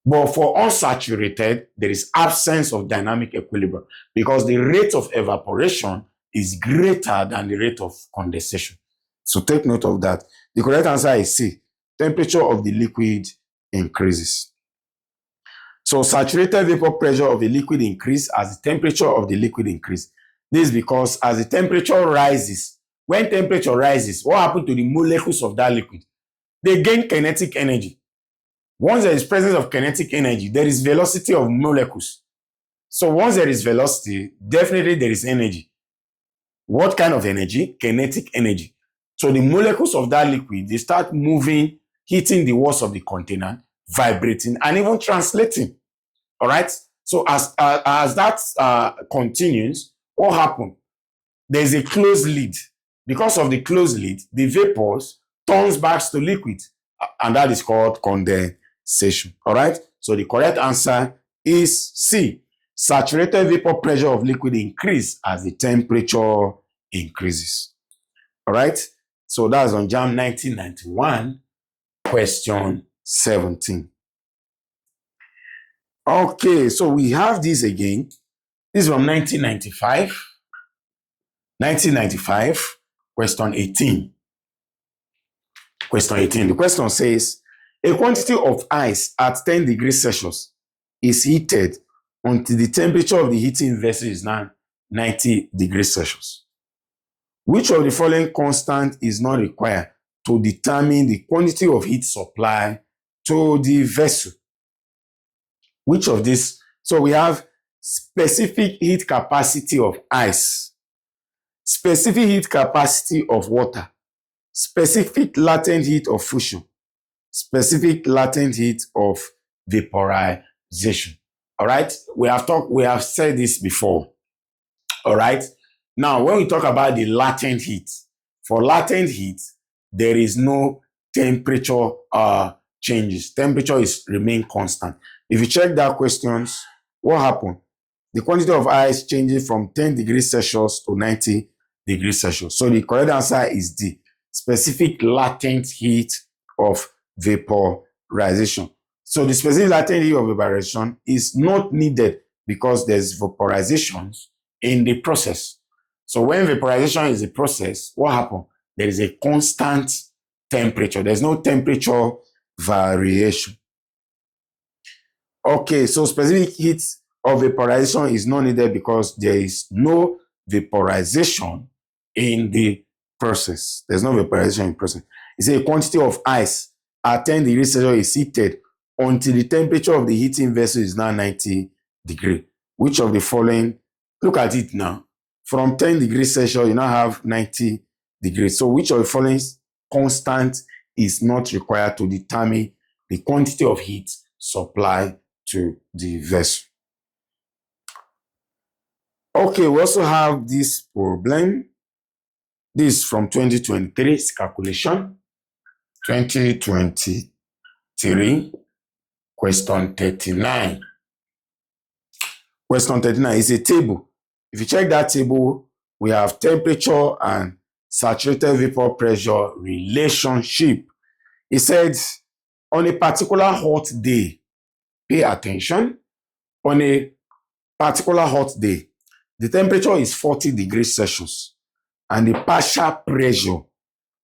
But for unsaturated, there is absence of dynamic equilibrium because the rate of evaporation is greater than the rate of condensation. So take note of that. The correct answer is C. Temperature of the liquid increases. So saturated vapor pressure of a liquid increases as the temperature of the liquid increases. This is because as the temperature rises, when temperature rises, what happens to the molecules of that liquid? They gain kinetic energy. Once there is presence of kinetic energy, there is velocity of molecules. So once there is velocity, definitely there is energy. What kind of energy? Kinetic energy. So the molecules of that liquid, they start moving, hitting the walls of the container, vibrating, and even translating. All right? So as that continues, what happens? There's a closed lid. Because of the closed lid, the vapors turns back to liquid, and that is called condensation. All right? So the correct answer is C. Saturated vapor pressure of liquid increase as the temperature increases. All right? So that's on JAMB 1991, question 17. Okay, so we have this again. This is from 1995. 1995, question 18. Question 18. The question says, a quantity of ice at 10 degrees Celsius is heated until the temperature of the heating vessel is now 90 degrees Celsius. Which of the following constant is not required to determine the quantity of heat supply to the vessel? Which of these? So we have specific heat capacity of ice, specific heat capacity of water, specific latent heat of fusion, specific latent heat of vaporization. All right? We have said this before. All right? Now, when we talk about the latent heat, for latent heat, there is no temperature changes. Temperature remain constant. If you check that questions, what happened? The quantity of ice changes from 10 degrees Celsius to 90 degrees Celsius. So the correct answer is D. Specific latent heat of vaporization. So the specific latent heat of vaporization is not needed because there's vaporization in the process. So when vaporization is a process, what happens? There is a constant temperature. There's no temperature variation. Okay, so specific heat of vaporization is not needed because there is no vaporization in the process. There's no vaporization in the process. It's a quantity of ice at 10 degrees Celsius is heated until the temperature of the heating vessel is now 90 degrees. Which of the following? Look at it now. From 10 degrees Celsius, you now have 90 degrees. So which of the following constant is not required to determine the quantity of heat supply to the vessel? Okay, we also have this problem. This is from 2023, calculation. 2023, question 39. Question 39 is a table. If you check that table, we have temperature and saturated vapor pressure relationship. It said, on a particular hot day, pay attention, on a particular hot day, The temperature is 40 degrees Celsius and the partial pressure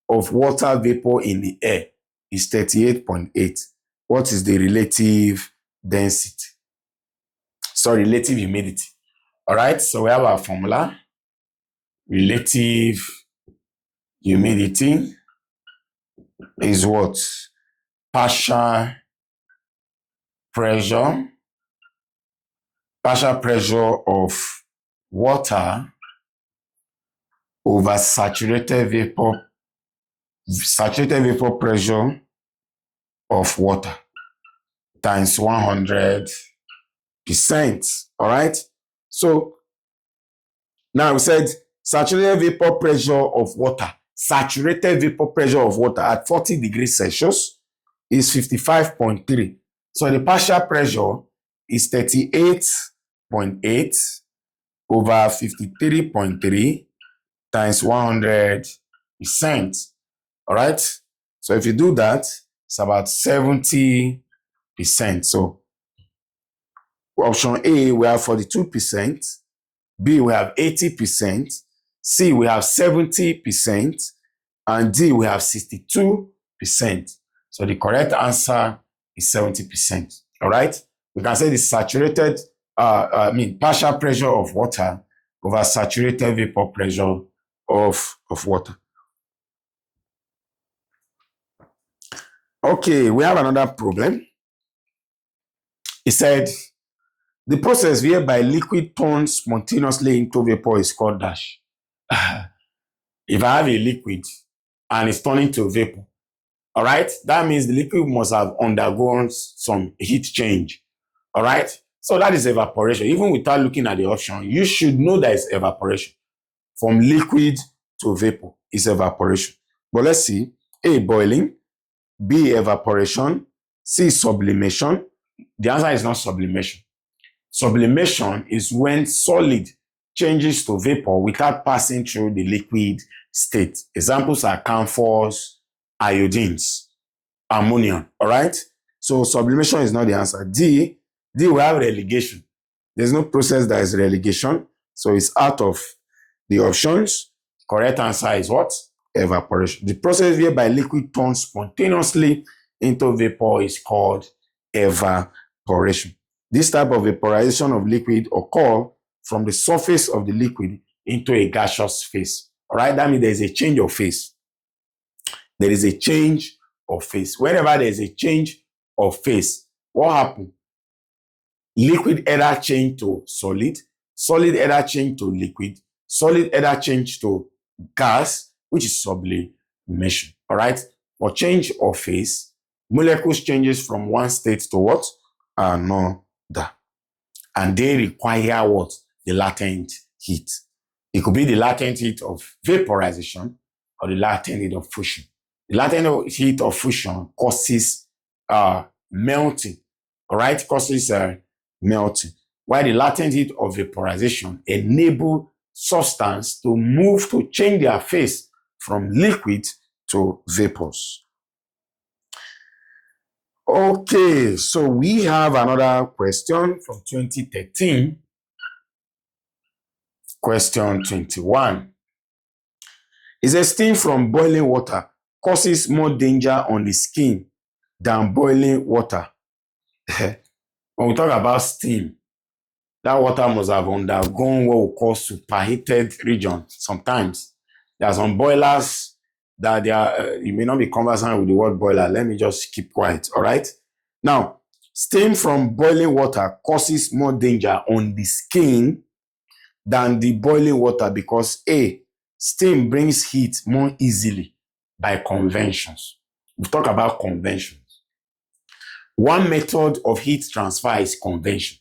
of water vapor in the air is 38.8. What is the relative density? Sorry, relative humidity. All right, so we have our formula. Relative humidity is what? Partial pressure of water over saturated vapor pressure of water times 100%. All right. So now we said saturated vapor pressure of water at 40 degrees Celsius is 55.3. So the partial pressure is 38.8 over 53.3 times 100%. All right. So if you do that, it's about 70%. So option A, we have 42%. B, we have 80%. C, we have 70%. And D, we have 62%. So the correct answer is 70%. All right. We can say the saturated, partial pressure of water over saturated vapor pressure of water. Okay, we have another problem. It said, the process whereby liquid turns spontaneously into vapor is called dash. If I have a liquid and it's turning to vapor, all right, that means the liquid must have undergone some heat change. All right, so that is evaporation. Even without looking at the option, you should know that it's evaporation. From liquid to vapor is evaporation. But let's see. A, boiling. B, evaporation. C, sublimation. The answer is not sublimation. Sublimation is when solid changes to vapor without passing through the liquid state. Examples are camphors, iodines, ammonium. All right? So sublimation is not the answer. D, we have relegation. There's no process that is relegation. So it's out of the options. Correct answer is what? Evaporation. The process whereby liquid turns spontaneously into vapor is called evaporation. This type of vaporization of liquid occurs from the surface of the liquid into a gaseous phase. All right, that means there is a change of phase. There is a change of phase. Whenever there is a change of phase, what happens? Liquid either change to solid, solid either change to liquid, solid either change to gas, which is sublimation. All right, for change of phase, molecules changes from one state to what? Another. And they require what? The latent heat. It could be the latent heat of vaporization or the latent heat of fusion. The latent heat of fusion causes melting. All right, causes melting. While the latent heat of vaporization enable substance to move to change their phase from liquid to vapors. Okay, so we have another question from 2013. Question 21. Is a steam from boiling water causes more danger on the skin than boiling water? When we talk about steam, that water must have undergone what we call superheated region. Sometimes there are some boilers that they are, you may not be conversant with the word boiler. Let me just keep quiet, all right? Now, steam from boiling water causes more danger on the skin than the boiling water because A, steam brings heat more easily by convections. We talk about convections. One method of heat transfer is convection.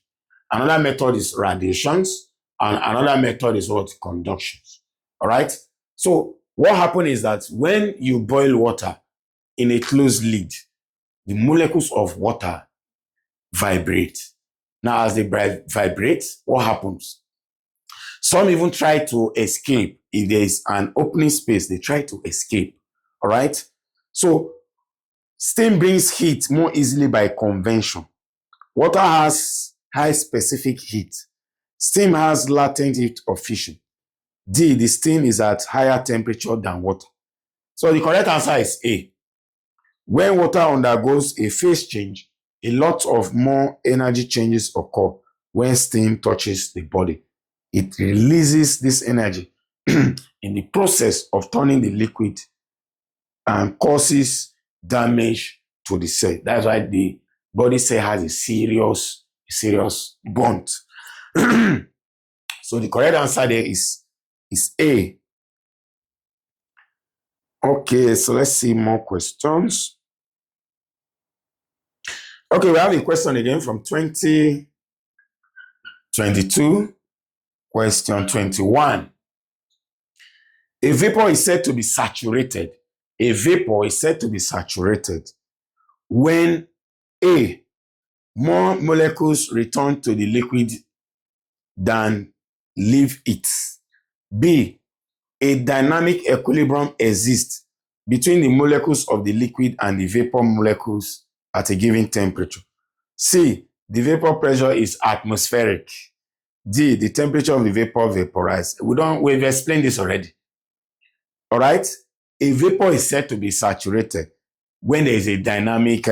Another method is radiations, and another method is what? Conductions. All right? So what happens is that when you boil water in a closed lid, the molecules of water vibrate. Now, as they vibrate, what happens? Some even try to escape. If there is an opening space, they try to escape. All right? So steam brings heat more easily by convection. Water has high specific heat. Steam has latent heat of fission. D, the steam is at higher temperature than water. So the correct answer is A. When water undergoes a phase change, a lot of more energy changes occur when steam touches the body. It releases this energy in the process of turning the liquid and causes damage to the cell. That's why the body cell has a serious burnt. So the correct answer there is A. Okay, so let's see more questions. Okay, we have a question again from 2022. Question 21. A vapor is said to be saturated. A vapor is said to be saturated when A, more molecules return to the liquid than leave it. B, a dynamic equilibrium exists between the molecules of the liquid and the vapor molecules at a given temperature. C, the vapor pressure is atmospheric. D, the temperature of the vapor vaporized. We've explained this already. All right? A vapor is said to be saturated when there is a dynamic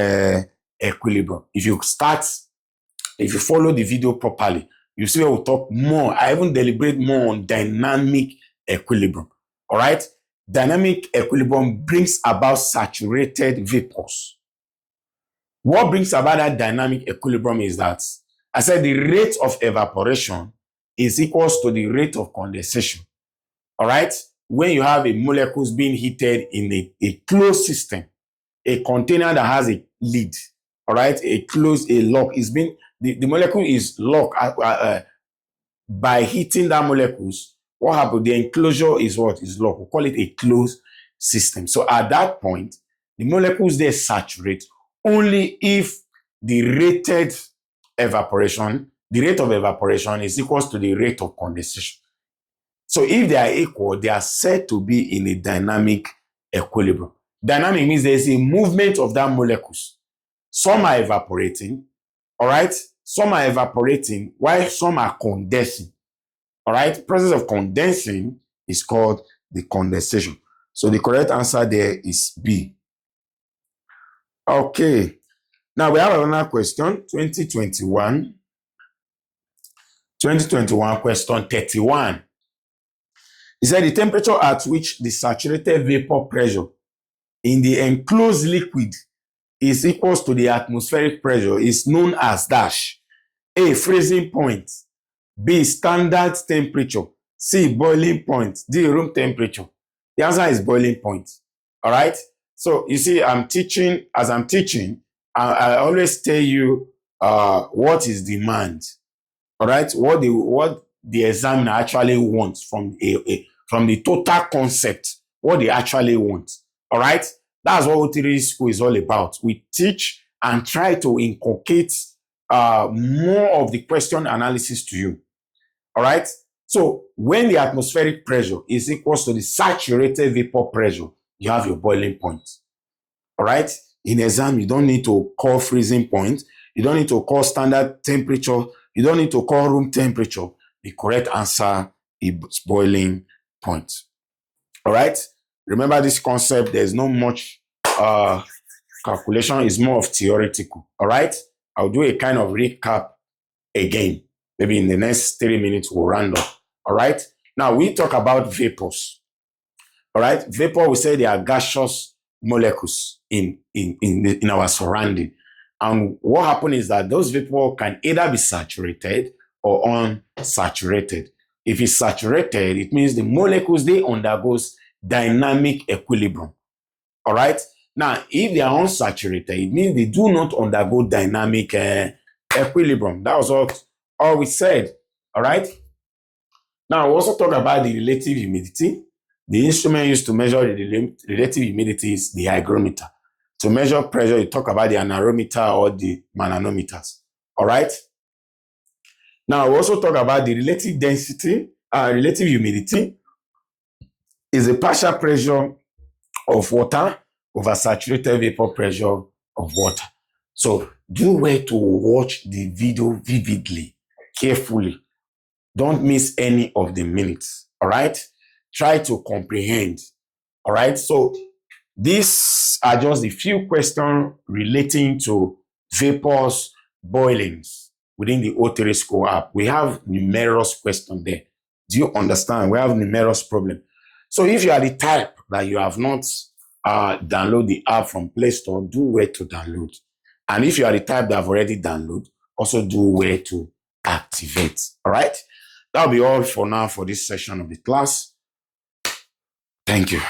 equilibrium. If you follow the video properly, you see we'll talk more. I even deliberate more on dynamic equilibrium. All right? Dynamic equilibrium brings about saturated vapors. What brings about that dynamic equilibrium is that I said the rate of evaporation is equals to the rate of condensation. All right? When you have a molecules being heated in a closed system, a container that has a lid, all right, a lock is being, the molecule is locked by heating that molecules. What happens? The enclosure is what is locked. We call it a closed system. So at that point, the molecules they saturate only if the rate of evaporation is equals to the rate of condensation. So if they are equal, they are said to be in a dynamic equilibrium. Dynamic means there is a movement of that molecules. Some are evaporating, all right? Some are evaporating while some are condensing, all right? The process of condensing is called the condensation. So the correct answer there is B. Okay. Now we have another question, 2021 question 31. It said the temperature at which the saturated vapor pressure in the enclosed liquid is equals to the atmospheric pressure is known as dash. A, freezing point. B, standard temperature. C, boiling point. D, room temperature. The answer is boiling point. All right? So you see, as I'm teaching, I always tell you what is demand. All right? What the examiner actually wants from the total concept, what they actually want. All right? That's what OTD school is all about. We teach and try to inculcate more of the question analysis to you. All right? So when the atmospheric pressure is equals to the saturated vapor pressure, you have your boiling point. All right? In exam, you don't need to call freezing point. You don't need to call standard temperature. You don't need to call room temperature. The correct answer is boiling point. All right? Remember this concept. There's no much calculation. It's more of theoretical. All right? I'll do a kind of recap again. Maybe in the next 3 minutes, we'll round up. All right? Now, we talk about vapors. All right? Vapor, we say they are gaseous molecules in our surrounding. And what happens is that those vapors can either be saturated or unsaturated. If it's saturated, it means the molecules, they undergoes dynamic equilibrium. All right? Now, if they are unsaturated, it means they do not undergo dynamic equilibrium. That was all we said. All right? Now, we also talk about the relative humidity. The instrument used to measure the relative humidity is the hygrometer. To measure pressure, you talk about the anerometer or the manometers. All right? Now, we also talk about the relative density, relative humidity is the partial pressure of water over saturated vapor pressure of water. So, do well to watch the video vividly, carefully. Don't miss any of the minutes. All right. Try to comprehend. All right. So these are just a few questions relating to vapors, boilings within the O3 School app. We have numerous questions there. Do you understand? We have numerous problems. So if you are the type that you have not download the app from Play Store, do where to download. And if you are the type that have already downloaded, also do where to activate. All right. That'll be all for now for this session of the class. Thank you.